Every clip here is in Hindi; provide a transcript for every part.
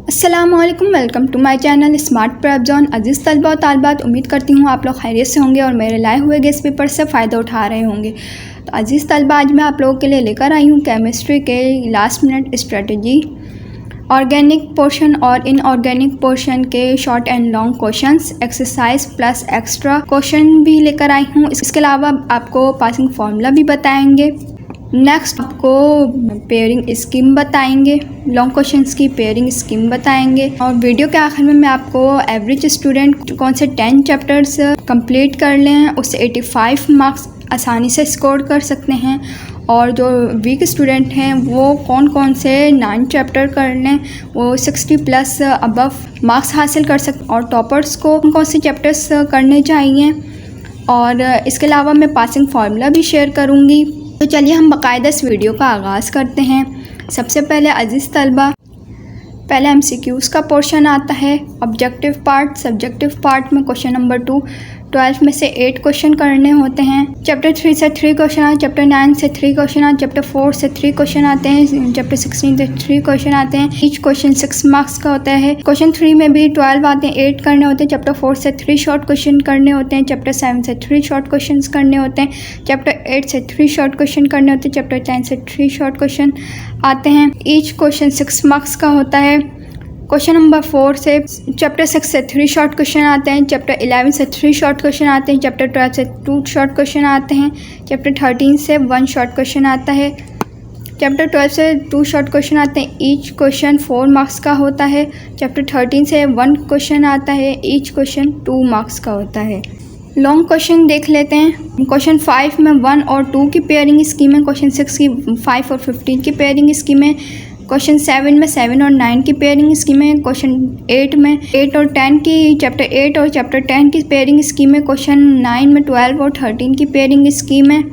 अस्सलामुअलैकुम, welcome to my channel smart prep zone. अजीज़ तलबा और तालिबात, उम्मीद करती हूँ आप लोग खैरियत से होंगे और मेरे लाए हुए गेस्ट पेपर से फ़ायदा उठा रहे होंगे। तो अजीज़ तलबा, आज मैं आप लोगों के लिए लेकर आई हूँ केमिस्ट्री के last minute strategy, organic portion और इनऑर्गेनिक पोर्शन के short and long questions, exercise plus extra question भी लेकर आई हूँ। इसके अलावा आपको पासिंग फार्मूला भी बताएंगे। नेक्स्ट आपको पेयरिंग स्कीम बताएंगे, लॉन्ग क्वेश्चंस की पेयरिंग स्कीम बताएंगे और वीडियो के आखिर में मैं आपको एवरेज स्टूडेंट कौन से 10 चैप्टर्स कंप्लीट कर लें उससे 85 मार्क्स आसानी से स्कोर कर सकते हैं, और जो वीक स्टूडेंट हैं वो कौन कौन से 9 चैप्टर कर लें वो 60 प्लस अबव मार्क्स हासिल कर सकते, और टॉपर्स को कौन से चैप्टर्स करने चाहिए। और इसके अलावा मैं पासिंग फार्मूला भी शेयर करूँगी। तो चलिए हम बाकायदा इस वीडियो का आगाज़ करते हैं। सबसे पहले अजीज़ तलबा, पहले MCQs का पोर्शन आता है, ऑब्जेक्टिव पार्ट। सब्जेक्टिव पार्ट में क्वेश्चन नंबर 2 12 में से 8 क्वेश्चन करने होते हैं। चैप्टर 3 से 3 क्वेश्चन आते हैं, चैप्टर 9 से 3 क्वेश्चन आते हैं, चैप्टर 4 से 3 क्वेश्चन आते हैं, चैप्टर 16 से 3 क्वेश्चन आते हैं। ईच क्वेश्चन 6 मार्क्स का होता है। क्वेश्चन 3 में भी 12 आते हैं, 8 करने होते हैं। चैप्टर 4 से 3 शॉर्ट क्वेश्चन करने होते हैं, चैप्टर 7 से 3 शॉर्ट क्वेश्चन करने होते हैं, चैप्टर 8 से 3 शॉर्ट क्वेश्चन करने होते हैं, चैप्टर 10 से 3 शॉर्ट क्वेश्चन आते हैं। ईच क्वेश्चन 6 मार्क्स का होता है। क्वेश्चन नंबर 4 से चैप्टर 6 से 3 शॉर्ट क्वेश्चन आते हैं, चैप्टर 11 से 3 शॉर्ट क्वेश्चन आते हैं, चैप्टर 12 से 2 शॉर्ट क्वेश्चन आते हैं, चैप्टर 13 से 1 शॉर्ट क्वेश्चन आता है, चैप्टर 12 से 2 शॉर्ट क्वेश्चन आते हैं। ईच क्वेश्चन 4 मार्क्स का होता है। चैप्टर 13 से 1 क्वेश्चन आता है, ईच क्वेश्चन 2 मार्क्स का होता है। लॉन्ग क्वेश्चन देख लेते हैं। क्वेश्चन 5 में 1 और 2 की पेयरिंग स्कीम है, क्वेश्चन 6 की 5 और 15 की पेयरिंग स्कीम है, क्वेश्चन 7 में 7 और 9 की पेयरिंग स्कीम है, क्वेश्चन 8 में 8 और 10 की चैप्टर 8 और चैप्टर 10 की पेयरिंग स्कीम है, क्वेश्चन 9 में 12 और 13 की पेयरिंग स्कीम है।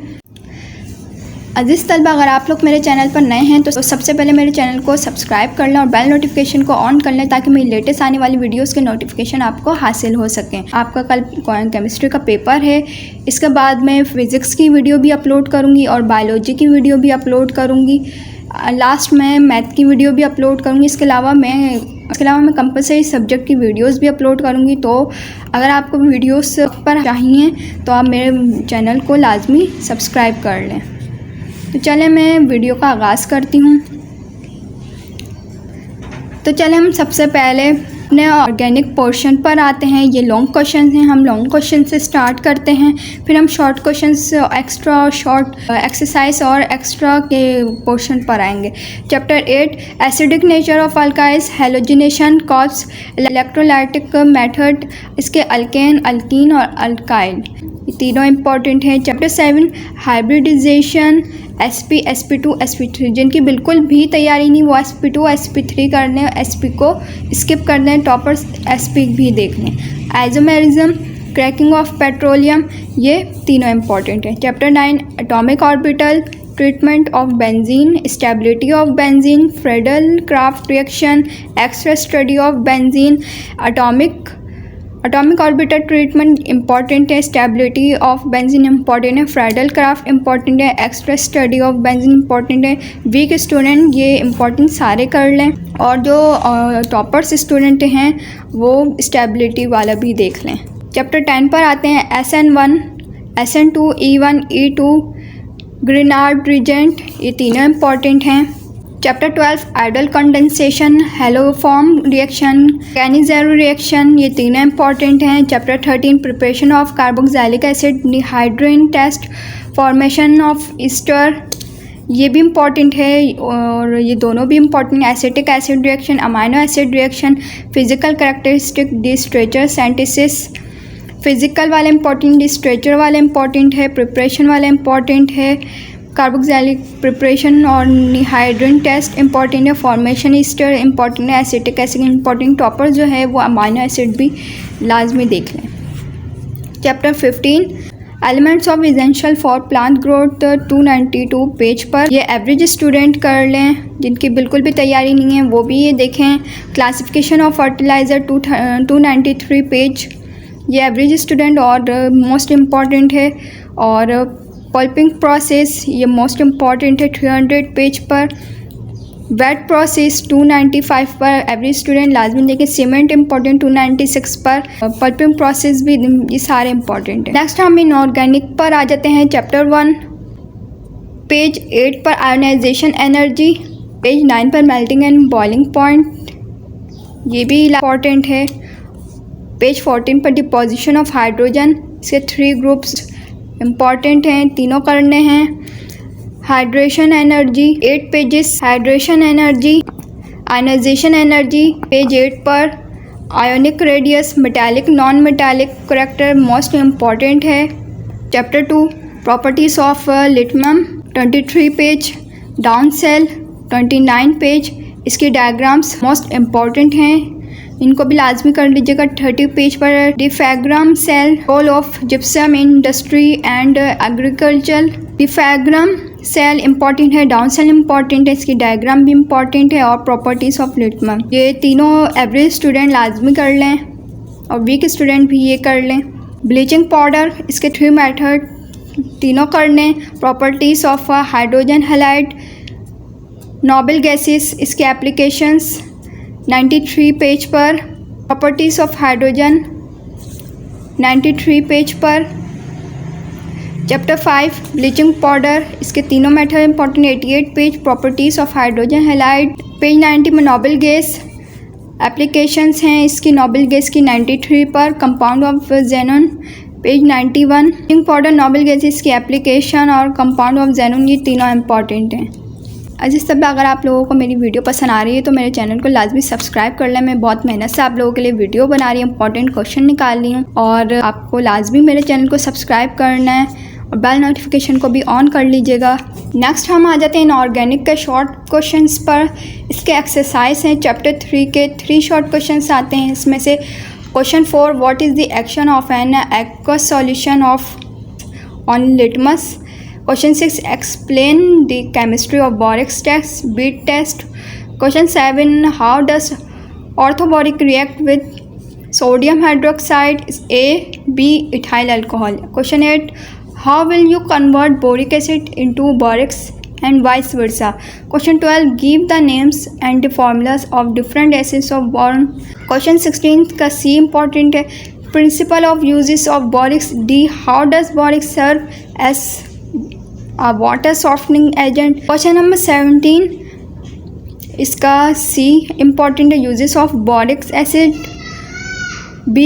अजीज़ तलबा, अगर आप लोग मेरे चैनल पर नए हैं तो सबसे पहले मेरे चैनल को सब्सक्राइब कर लें और बेल नोटिफिकेशन को ऑन कर लें ताकि मेरी लेटेस्ट आने वाली वीडियोस के नोटिफिकेशन आपको हासिल हो सकें। आपका कल केमिस्ट्री का पेपर है, इसके बाद मैं फ़िज़िक्स की वीडियो भी अपलोड करूँगी और बायोलॉजी की वीडियो भी अपलोड करूँगी। लास्ट में मैथ की वीडियो भी अपलोड करूँगी। इसके अलावा मैं कंपलसरी सब्जेक्ट की वीडियोस भी अपलोड करूँगी। तो अगर आपको वीडियोस पर चाहिए तो आप मेरे चैनल को लाजमी सब्सक्राइब कर लें। तो चलें मैं वीडियो का आगाज़ करती हूँ। तो चलें हम सबसे पहले अपने ऑर्गेनिक पोर्शन पर आते हैं। ये लॉन्ग क्वेश्चन हैं, हम लॉन्ग क्वेश्चन से स्टार्ट करते हैं, फिर हम short questions, extra short exercise और एक्स्ट्रा के पोर्शन पर आएंगे। Chapter 8 acidic nature of alkynes, halogenation cause, electrolytic method, इसके अल्केन, अल्कीन और अल्काइल, ये तीनों इंपॉर्टेंट हैं। Chapter 7 hybridisation, SP, SP2, SP3, जिनकी बिल्कुल भी तैयारी नहीं वो SP2, SP3 कर लें, SP को स्किप कर दें, टॉपर्स SP भी देख लें। आइसोमेरिज्म, क्रैकिंग ऑफ पेट्रोलियम, ये तीनों इंपॉर्टेंट हैं। Chapter 9 atomic orbital, treatment of benzene, stability of benzene, Friedel craft reaction, extra study of benzene, atomic orbital treatment important है, स्टेबिलिटी ऑफ बेंजीन इंपॉर्टेंट है, फ्रेडल क्राफ्ट इंपॉर्टेंट है, extra study of benzene important है। वीक स्टूडेंट ये इंपॉर्टेंट सारे कर लें, और जो टॉपर्स स्टूडेंट हैं वो स्टेबिलिटी वाला भी देख लें। चैप्टर 10 पर आते हैं। SN1, SN2, E1, E2, Grignard reagent, ये तीनों इंपॉर्टेंट हैं। Chapter 12 aldol condensation, haloform reaction, Cannizzaro reaction, ये तीनों इंपॉर्टेंट हैं। Chapter 13 preparation of carboxylic acid, dehydration test, formation of ester, ये भी इम्पॉर्टेंट है, और ये दोनों भी इम्पॉर्टेंट हैं। Acetic acid reaction, amino acid reaction, physical characteristic, डिस्ट्रेचर सिंथेसिस, फिजिकल वाले इंपॉर्टेंट, डिस्ट्रेचर वाले इंपॉर्टेंट है, प्रिपरेशन वाले इंपॉर्टेंट है, कार्बोक्सिलिक प्रिपरेशन और डिहाइड्रेशन टेस्ट इंपॉर्टेंट है, फॉर्मेशन ईस्टर इंपॉर्टेंट है, एसिटिक एसिड इंपॉर्टेंट, टॉपर जो है वो अमाइनो एसिड भी लाजमी देख लें। Chapter 15 elements of essential for plant growth, 292 page पर, ये एवरेज स्टूडेंट कर लें, जिनकी बिल्कुल भी तैयारी नहीं है वो भी ये देखें। क्लासिफिकेशन ऑफ फर्टिलाइज़र, 293 पेज, ये एवरेज स्टूडेंट और मोस्ट इम्पॉर्टेंट है। और पल्पिंग प्रोसेस, ये मोस्ट इम्पॉर्टेंट है, 300 पेज पर। वेट प्रोसेस 295 पर एवरी स्टूडेंट लाजमी देखें। सीमेंट इंपॉर्टेंट 296 पर। पल्पिंग प्रोसेस भी, ये सारे इंपॉर्टेंट है। नेक्स्ट हम इनऑर्गेनिक पर आ जाते हैं। चैप्टर 1 पेज 8 पर आयोनाइजेशन एनर्जी, पेज 9 पर मेल्टिंग एंड बॉइलिंग पॉइंट, ये भी इंपॉर्टेंट है। पेज 14 पर डिपोजिशन ऑफ हाइड्रोजन, इसके 3 ग्रुप्स इंपॉर्टेंट हैं, तीनों करने हैं। Hydration energy 8 pages, hydration energy, ionisation energy page 8 पर। Ionic radius, metallic non metallic character most important है। Chapter 2 properties of lithium 23 page. Down cell 29 page, इसके डायग्राम्स मोस्ट इम्पॉर्टेंट हैं, इनको भी लाजमी कर लीजिएगा। 30 पेज पर diaphragm cell, role of gypsum industry and agriculture. Diaphragm cell important है, डाउन सेल इंपॉर्टेंट है, इसकी डायग्राम भी इंपॉर्टेंट है, और प्रॉपर्टीज़ ऑफ लिथियम, ये तीनों एवरेज स्टूडेंट लाजमी कर लें और वीक स्टूडेंट भी ये कर लें। ब्लीचिंग पाउडर, इसके 3 मेथड तीनों कर लें। Properties of hydrogen halide, noble gases, इसके एप्लीकेशंस 93 पेज पर। प्रॉपर्टीज़ ऑफ हाइड्रोजन 93 पेज पर। चैप्टर 5 ब्लीचिंग पाउडर, इसके तीनों method important 88 page. Properties of hydrogen halide page 90 में। नोबल गैस एप्लीकेशंस हैं इसकी, नोबल गैस की 93 पर। Compound of xenon page 91। Bleaching powder, noble gases की एप्लीकेशन और कंपाउंड ऑफ जेनॉन, ये तीनों इंपॉर्टेंट हैं। अजीज़ तब अगर आप लोगों को मेरी वीडियो पसंद आ रही है तो मेरे चैनल को लाजमी सब्सक्राइब कर लें। मैं बहुत मेहनत से आप लोगों के लिए वीडियो बना रही हूँ, इंपॉर्टेंट क्वेश्चन निकाल रही हूँ, और आपको लाजमी मेरे चैनल को सब्सक्राइब करना है और बेल नोटिफिकेशन को भी ऑन कर लीजिएगा। नेक्स्ट हम आ जाते हैं इनऑर्गेनिक के शॉर्ट क्वेश्चंस पर। इसके एक्सरसाइज हैं चैप्टर 3 के 3 शॉर्ट क्वेश्चंस आते हैं। इसमें से question 4 what is the action of an aqueous solution of on litmus. Question 6 explain the chemistry of borax test, bead test. Question 7 how does orthoboric react with sodium hydroxide? A, B ethyl alcohol. Question 8 how will you convert boric acid into borax and vice versa? Question 12 give the names and the formulas of different acids of boron. Question 16 का C important है, principle of uses of borax. D how does borax serve as a water softening agent. Question number 17 इसका C important है, uses of boric acid. B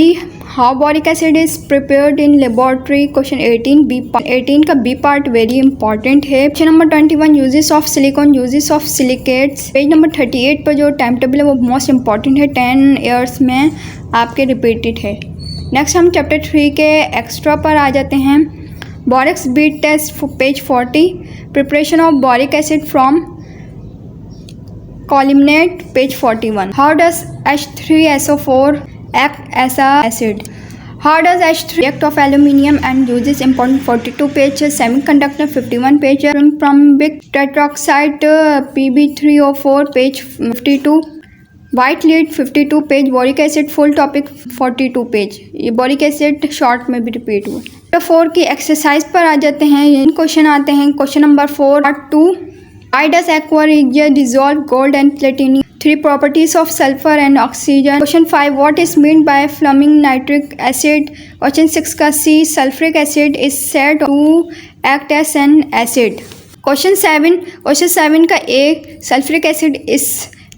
how boric acid is prepared in laboratory. Question 18 का B part very important है। Question number 21 uses of silicon, uses of silicates. Page number 38 पर जो टाइम टेबल है वो मोस्ट इम्पॉर्टेंट है, 10 ईयर्स में आपके रिपीटेड है। नेक्स्ट हम चैप्टर 3 के एक्स्ट्रा पर आ जाते हैं। Borax bead test page 40। Preparation of boric acid from colemanite page 41। How does H3SO4 act as a acid. How does H3 react of aluminium and uses important 42 page. Semiconductor 51 page. Permbic tetroxide Pb3O4 page 52। White lead 52 page. Boric acid full topic 42 page. ये बोरिक एसिड शॉर्ट में भी रिपीट हुआ। चैप्टर 4 की एक्सरसाइज पर आ जाते हैं। ये क्वेश्चन आते हैं। Question number 4 part 2 why does aqua regia dissolve gold and platinum. 3 properties of sulphur and oxygen. Question 5 what is mean by fuming nitric acid. Question 6 का C sulphuric acid is said to act as an acid. Question 7 का A sulphuric acid is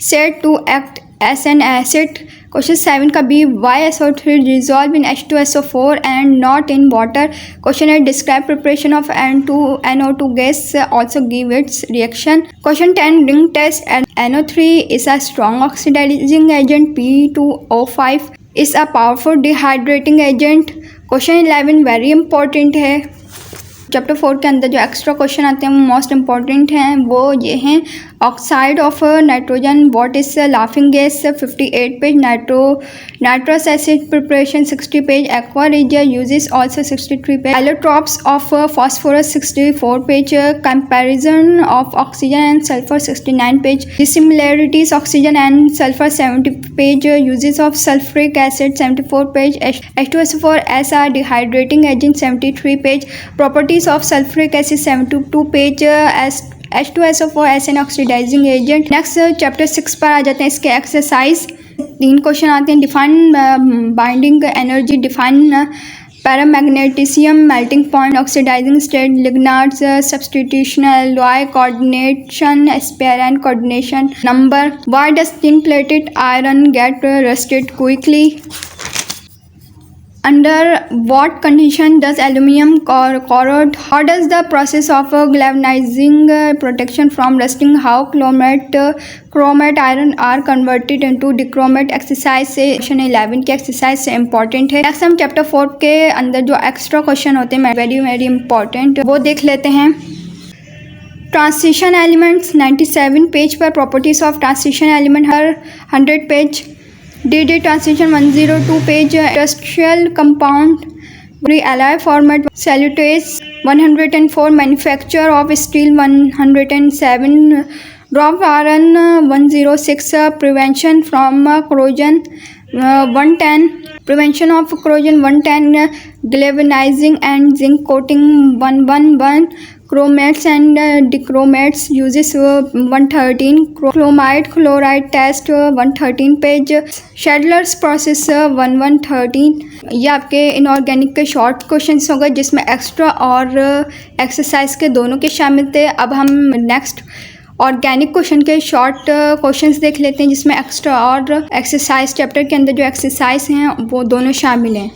said to act as an acid. Question 7 का B why SO3 dissolve in H2SO4 and not in water. Question 8 describe preparation of NO2 gas, also give its reaction. Question 10 ring test and NO3 is a strong oxidizing agent. P2O5 is a powerful dehydrating agent. Question 11 very important है। चैप्टर 4 के अंदर जो एक्स्ट्रा क्वेश्चन आते हैं वो मोस्ट इम्पॉर्टेंट हैं, वो ये हैं oxide of nitrogen what is laughing gas 58 page. Nitrous acid preparation 60 page. Aqua regia uses also 63 page. Allotropes of phosphorus 64 page. Comparison of oxygen and sulphur 69 page. Dissimilarities oxygen and sulphur 70 page. Uses of sulphuric acid 74 page. H2SO4 as a dehydrating agent 73 page. Properties of sulfuric acid 72 page. H2SO4 as an oxidising agent. Next chapter 6 पर आ जाते हैं इसके एक्सरसाइज। 3 क्वेश्चन आते हैं। Define binding energy, define paramagnetism, melting point, oxidising state, ligands, substitutional alloy, coordination, sphere and coordination number. Why does tin plated iron get rusted quickly? Under what condition does aluminum corrode? How does the process of galvanizing protection from rusting? How chromate iron are converted into dichromate? Exercise से क्वेश्चन 11 के एक्सरसाइज से इंपॉर्टेंट है। नेक्स्ट हम चैप्टर 4 के अंदर जो एक्स्ट्रा क्वेश्चन होते हैं वेरी वेरी इंपॉर्टेंट, वो देख लेते हैं। ट्रांसिशन एलिमेंट्स 97 पेज पर। Properties of transition element her 100 page. DD transition 102 page। industrial compound alloy format cellulose 104। manufacture of steel 107। drop iron 106। prevention from corrosion 110। prevention of corrosion 110। galvanizing and zinc coating 111। chromates and dichromates uses 113। chromite chloride test 113 page. शेडलर्स प्रोसेस 1113। ये आपके इनऑर्गेनिक के शॉर्ट क्वेश्चंस हो गए जिसमें एक्स्ट्रा और एक्सरसाइज के दोनों के शामिल थे। अब हम नेक्स्ट ऑर्गेनिक क्वेश्चन के शॉर्ट क्वेश्चंस देख लेते हैं जिसमें एक्स्ट्रा और एक्सरसाइज चैप्टर के अंदर जो एक्सरसाइज हैं वो दोनों शामिल हैं।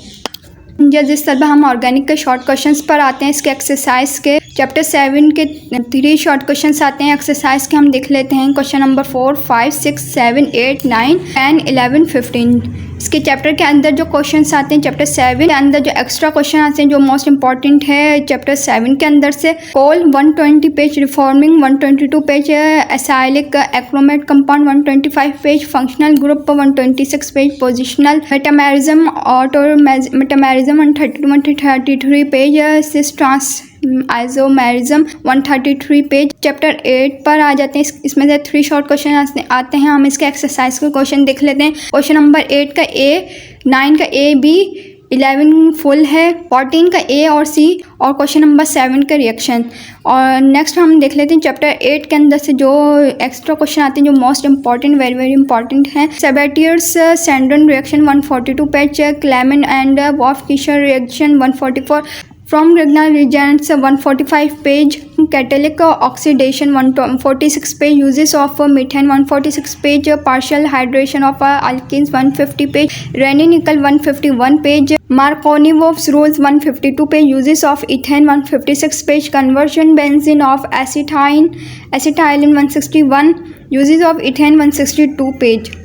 जिस तरह हम ऑर्गेनिक के शॉर्ट क्वेश्चंस पर आते हैं इसके एक्सरसाइज के चैप्टर 7 के 3 शॉर्ट क्वेश्चंस आते हैं एक्सरसाइज के। हम देख लेते हैं क्वेश्चन नंबर 4, 5, 6, 7, 8, 9, 10, 11, 15। इसके चैप्टर के अंदर जो क्वेश्चंस आते हैं चैप्टर 7 के अंदर जो एक्स्ट्रा क्वेश्चन आते हैं जो मोस्ट इंपॉर्टेंट है चैप्टर 7 के अंदर से। Coal 120 page, reforming 122 page, acyclic aromatic compound 125 page, functional group 126 page, positional metamerism auto metamerism 133 page, cis trans isomerism 133 page. Chapter 8 पर आ जाते हैं। इसमें से 3 शॉर्ट क्वेश्चन आते हैं। हम इसके एक्सरसाइज के क्वेश्चन देख लेते हैं। क्वेश्चन नंबर 8 का A, 9 का A, B, 11 फुल है, 14 का A और C और क्वेश्चन नंबर 7 का रिएक्शन। और नेक्स्ट हम देख लेते हैं चैप्टर 8 के अंदर से जो एक्स्ट्रा क्वेश्चन आते हैं जो most important very very important हैं। Sabatier Senderens reaction 142 page, Clemmensen and Wolff Kishner reaction 144, from Grignard reagents 145 page, catalytic oxidation 146 page, uses of methane 146 page, partial hydration of alkynes 150 page, Raney nickel 151 page, Markovnikov's rules 152 page, uses of ethane 156 page, conversion benzene of acetylene 161, uses of ethane 162 page.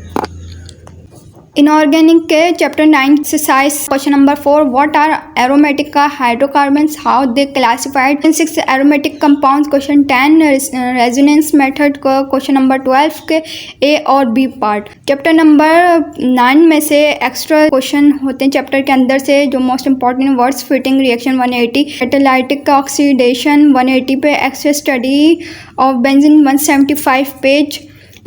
Inorganic के chapter 9 exercise question number 4, what are aromatic hydrocarbons, how they classified. 6 aromatic compounds. Question 10 resonance method. Question number 12 के A और B पार्ट। चैप्टर नंबर 9 में से एक्स्ट्रा क्वेश्चन होते हैं चैप्टर के अंदर से जो most important Wurtz Fittig reaction 180, catalytic oxidation 180 पे, X-ray study of benzene 175 page,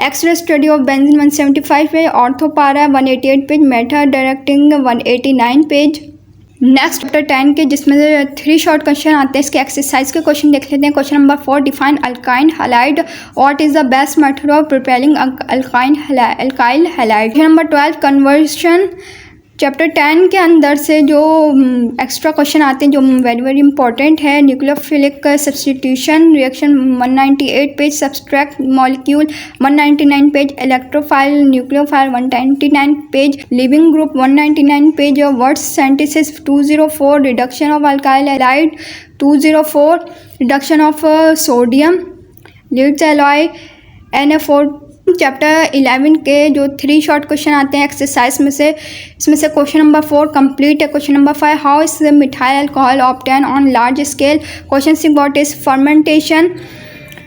X-ray study of benzene 175 page, ortho para 188 page, method directing 189 page. Next chapter 10 के जिसमें से 3 शॉर्ट क्वेश्चन आते हैं। इसके एक्सरसाइज के क्वेश्चन देख लेते हैं। Question number 4, define alkyne halide, what is the best method of preparing alkyl halide. Question number 12, conversion. Chapter 10 के अंदर से जो एक्स्ट्रा क्वेश्चन आते हैं जो वेरी वेरी इंपॉर्टेंट है, nucleophilic substitution reaction 198 page, substrate molecule 199 page, electrophile nucleophile 199 page, leaving group 199 page, Wurtz synthesis 204, reduction of alkyl halide 204, reduction of sodium, leads alloy Na4। Chapter 11 के जो 3 शॉर्ट क्वेश्चन आते हैं एक्सरसाइज में से, इसमें से क्वेश्चन नंबर 4 कंप्लीट है। Question number 5, how is methyl alcohol obtain on large scale. Question 6, what is fermentation.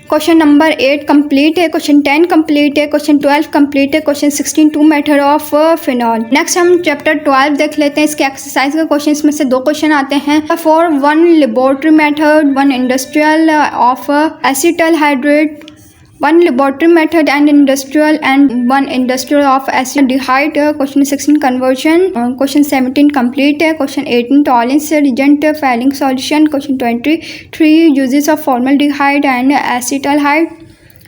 Question number 8 complete है। क्वेश्चन 10 कंप्लीट है। क्वेश्चन 12 कंप्लीट है। Question 16, 2 method of phenol. Next हम चैप्टर 12 देख लेते हैं। इसके एक्सरसाइज के क्वेश्चन में से 2 क्वेश्चन आते हैं। 4, 1 laboratory method, 1 industrial of acetaldehyde one laboratory method and industrial and one industrial of acetaldehyde. Question 16 conversion. Question 17 complete. Question 18 tolerance reagent failing solution. Question 23 uses of formaldehyde and acetaldehyde.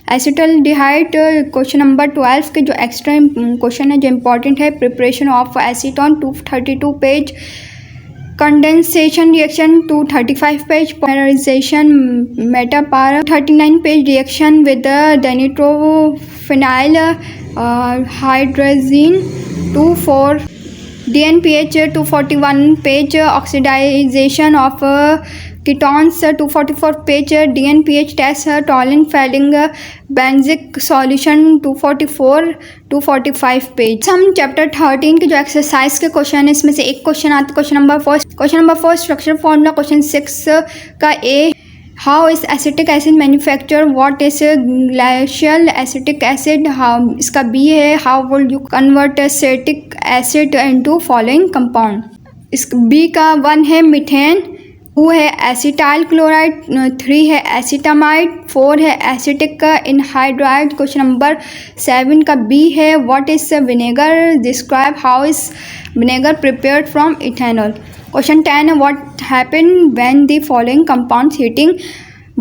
Question number 12 के जो एक्स्ट्रा क्वेश्चन है जो इम्पॉर्टेंट है, preparation of acetone 232 page, condensation reaction 235 page, polymerization meta para 39 page, reaction with dinitrophenyl hydrazine 24, DNPH 241 page, oxidization of ketones 244 page, DNPH test Tollens Fehling Benedict solution 245 page. हम चैप्टर 13 के जो एक्सरसाइज के क्वेश्चन है इसमें से एक क्वेश्चन आता है, question number 4 structure formula. Question 6 का A, how is acetic acid manufacture, what is glacial acetic acid. How इसका बी है, how will you convert acetic acid into following compound. इस बी का 1 है मीथेन, 2 है एसिटाइल क्लोराइड, 3 है एसिटामाइड, 4 है एसिटिक एनहाइड्राइड। क्वेश्चन नंबर 7 का बी है, what is vinegar, describe how is vinegar prepared from ethanol. Question 10 है, what happen when the following compounds heating,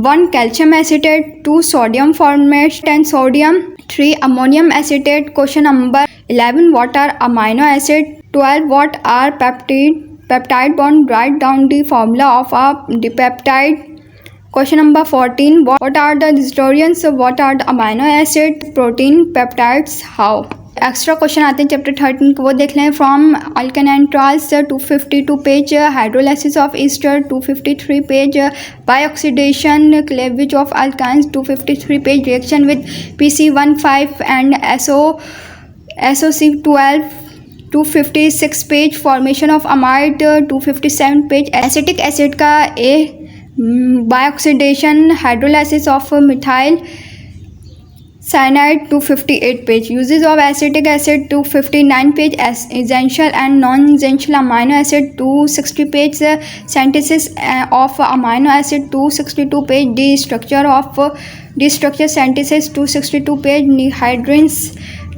1 calcium acetate, 2 sodium formate and sodium, 3 ammonium acetate. Question number 11, what are amino acid, 12 what are peptide bond, write down the formula of a dipeptide. Question number 14, what are the historians, what are the amino acid, protein, peptides, how। Extra question आते हैं चैप्टर 13 को, वो देख लें। From alkane nitriles 252 page, hydrolysis of ester 253 page, by oxidation cleavage of alkynes 253 page, reaction with PC15 and SOC12 256 page, formation of amide 257 page. Acetic acid का A, by oxidation hydrolysis of methyl cyanide 258 page, uses of acetic acid 259 page, essential and non essential amino acid 260 page, synthesis of amino acid 262 page, D structure synthesis 262 page, ninhydrin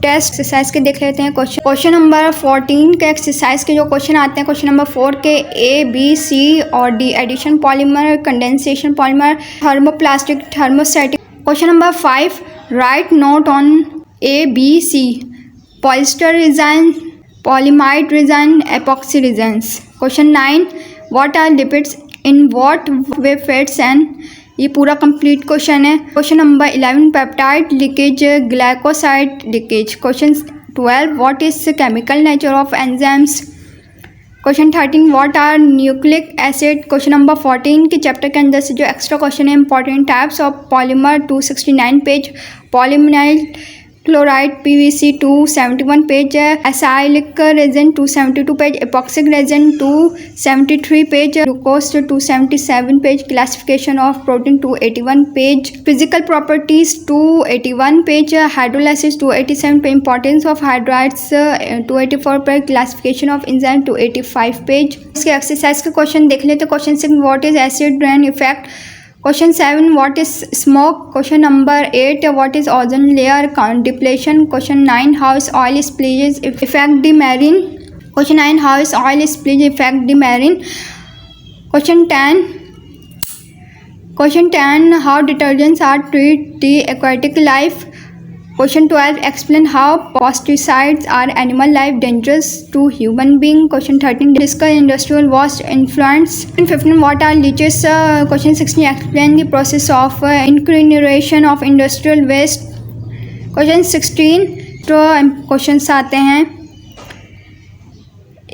test. Exercise के देख लेते हैं क्वेश्चन नंबर 14 के एक्सरसाइज के जो क्वेश्चन आते हैं, क्वेश्चन नंबर 4 के ए, बी, सी और D, addition polymer, condensation polymer, thermoplastic, thermostatic. Question number 5, write note on A, B, C, polyester resin, polyamide resin, epoxy resins. Question 9, what are lipids in what way fats and, ये पूरा कंप्लीट क्वेश्चन है। Question number 11, peptide linkage, glycoside linkage. Question 12, what is chemical nature of enzymes. Question 13, what are nucleic acid. Question number 14 के चैप्टर के अंदर से जो एक्स्ट्रा क्वेश्चन है, important types of polymer 269 page, polyvinyl chloride PVC 271 page, acrylic resin 272 page, epoxy resin 273 page, glucose 277 page, classification of protein 281 page, physical properties 281 page, hydrolysis 287 page, importance of hydrides 284 page, classification of enzyme 285 page. इसके एक्सरसाइज के क्वेश्चन देख लेते हैं। Question 6, what is acid rain effect. Question 7, what is smoke. Question number 8, what is ozone layer depletion. Question 9, how is oil spills effect the marine. Question 9, how is oil spills effect the marine. Question 10, how detergents are treat the aquatic life. Question 12, explain how pesticides are animal life dangerous to human being. Question 13, discuss industrial waste influence. Question 15, what are leaches? Question 16, explain the process of incineration of industrial waste. Question 16 तो क्वेश्चन आते हैं.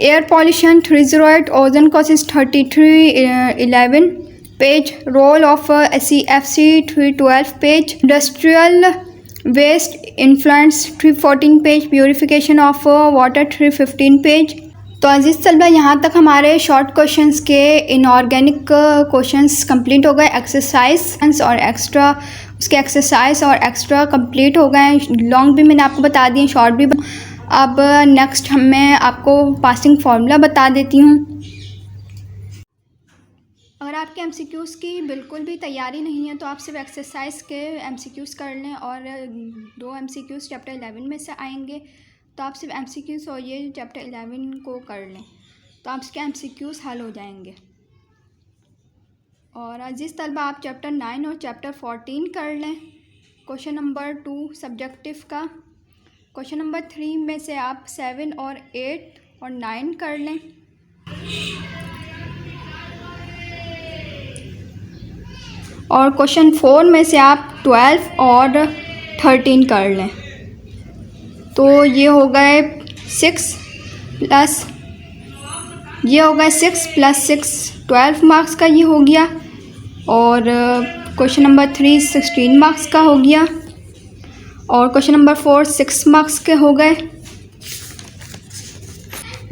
एयर पॉल्यूशन 308, ओजोन कोसिस 3311 page, role of CFC 312 page, industrial waste influence 314 page, purification of water 315 page. तो अजीज़ तलबा, यहाँ तक हमारे शॉर्ट क्वेश्चंस के इनऑर्गेनिक क्वेश्चंस कंप्लीट हो गए. एक्सरसाइज और एक्स्ट्रा उसके एक्सरसाइज और एक्स्ट्रा कंप्लीट हो गए. लॉन्ग भी मैंने आपको बता दिए, शॉर्ट भी. अब नेक्स्ट मैं आपको पासिंग फार्मूला बता देती हूँ. अगर आप आपके एमसीक्यूज़ की बिल्कुल भी तैयारी नहीं है तो आप सिर्फ एक्सरसाइज के एमसीक्यूज़ कर लें और 2 एमसीक्यूज़ चैप्टर 11 में से आएंगे, तो आप सिर्फ एमसीक्यूज़ और ये चैप्टर 11 को कर लें तो आपके एमसीक्यूज़ हल हो जाएंगे। और अजीज़ तलबा, आप चैप्टर 9 और चैप्टर 14 कर लें। क्वेश्चन नंबर 2 सब्जेक्टिव का। क्वेश्चन नंबर 3 में से आप 7 और 8 और 9 कर लें। और क्वेश्चन 4 में से आप 12 और 13 कर लें। तो ये हो गए 6 प्लस 6 12 मार्क्स का ये हो गया। और क्वेश्चन नंबर 3 16 मार्क्स का हो गया। और क्वेश्चन नंबर 4 6 मार्क्स के हो गए।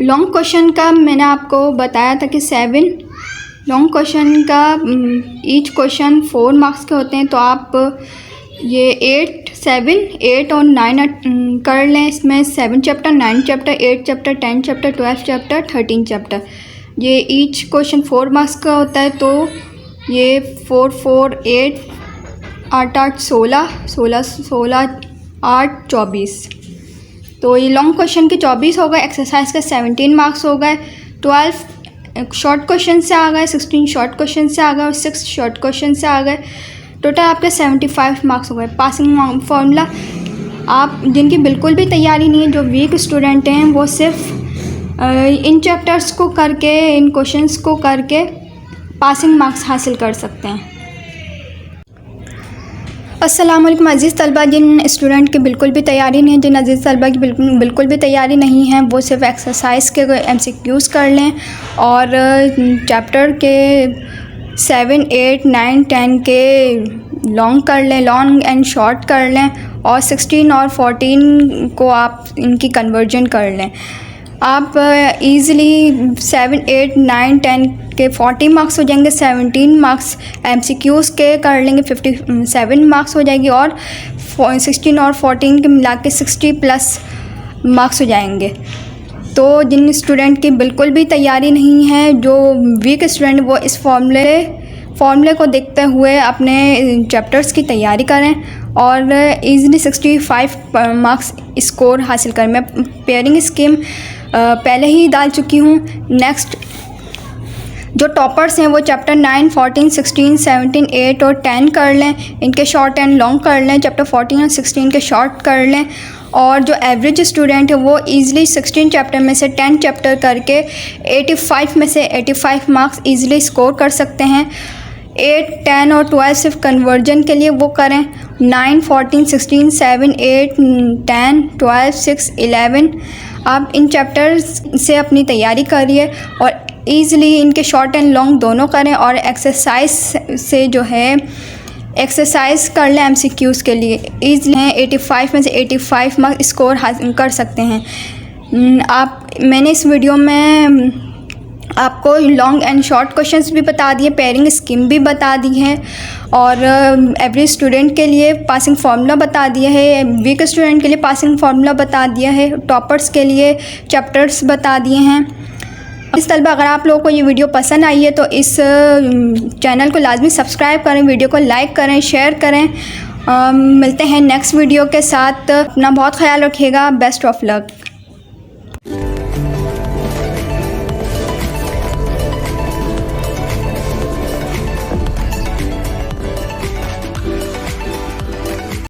लॉन्ग क्वेश्चन का मैंने आपको बताया था कि 7 लॉन्ग क्वेश्चन का ईच क्वेश्चन 4 मार्क्स के होते हैं, तो आप ये 8 और 9 कर लें। इसमें 7 chapter 9 chapter 8 chapter 10 chapter 12 chapter 13 chapter, ये ईच क्वेश्चन 4 मार्क्स का होता है। तो ये 4 4 8 8 8 16 16 16 8 24, तो ये लॉन्ग क्वेश्चन के 24 हो गए। एक्सरसाइज का 17 मार्क्स हो गए। 12 शॉर्ट क्वेश्चन से आ गए, 16 शॉर्ट क्वेश्चन से आ गए और 6 शॉर्ट क्वेश्चन से आ गए। टोटल आपके 75 मार्क्स हो गए। पासिंग फॉर्मूला, आप जिनकी बिल्कुल भी तैयारी नहीं है, जो वीक स्टूडेंट हैं, वो सिर्फ इन चैप्टर्स को करके, इन क्वेश्चंस को करके पासिंग मार्क्स हासिल कर सकते हैं। अस्सलाम वालेकुम अज़ीज़ तलबा, जिन स्टूडेंट की बिल्कुल भी तैयारी नहीं है, जिन अज़ीज़ तलबा की बिल्कुल भी तैयारी नहीं है, वो सिर्फ एक्सरसाइज के एमसीक्यूज़ कर लें और चैप्टर के 7 8 9 10 के लॉन्ग कर लें, लॉन्ग एंड शॉर्ट कर लें। और 16 और 14 को आप इनकी कन्वर्जन कर लें। आप इजीली 7 8 9 10 के 40 मार्क्स हो जाएंगे। 17 मार्क्स एमसीक्यूज़ के कर लेंगे, 57 मार्क्स हो जाएगी। और 16 और 14 के मिला के 60 प्लस मार्क्स हो जाएंगे। तो जिन स्टूडेंट की बिल्कुल भी तैयारी नहीं है, जो वीक स्टूडेंट, वो इस फॉर्मूले को देखते हुए अपने चैप्टर्स की तैयारी करें और इजीली 65 मार्क्स स्कोर हासिल करें। मैं पेयरिंग स्कीम पहले ही डाल चुकी हूँ। नेक्स्ट जो टॉपर्स हैं वो चैप्टर 9 14 16 17 8 और 10 कर लें, इनके शॉर्ट एंड लॉन्ग कर लें। चैप्टर 14 और 16 के शॉर्ट कर लें। और जो एवरेज स्टूडेंट है वो इजीली 16 चैप्टर में से 10 चैप्टर करके 85 में से 85 मार्क्स इजीली स्कोर कर सकते हैं। 8 10 और 12 सिर्फ कन्वर्जन के लिए वो करें। 9 14 16 7 8 10 12 6 11 आप इन चैप्टर्स से अपनी तैयारी करिए और ईज़िली इनके शॉर्ट एंड लॉन्ग दोनों करें। और एक्सरसाइज से जो है एक्सरसाइज कर लें एमसीक्यूज़ के लिए, ईज़िली हैं 85 में से 85 मार्क्स स्कोर कर सकते हैं। मैंने इस वीडियो में आपको लॉन्ग एंड शॉर्ट क्वेश्चंस भी बता दिए, पेयरिंग स्कीम भी बता दी है और एवरेज स्टूडेंट के लिए पासिंग फार्मूला बता दिया है, वीक स्टूडेंट के लिए पासिंग फार्मूला बता दिया है, टॉपर्स के लिए चैप्टर्स बता दिए हैं। इस तलबा, अगर आप लोगों को ये वीडियो पसंद आई है तो इस चैनल को लाजमी सब्सक्राइब करें, वीडियो को लाइक करें, शेयर करें। मिलते हैं नेक्स्ट वीडियो के साथ। अपना बहुत ख्याल रखिएगा। Best of luck.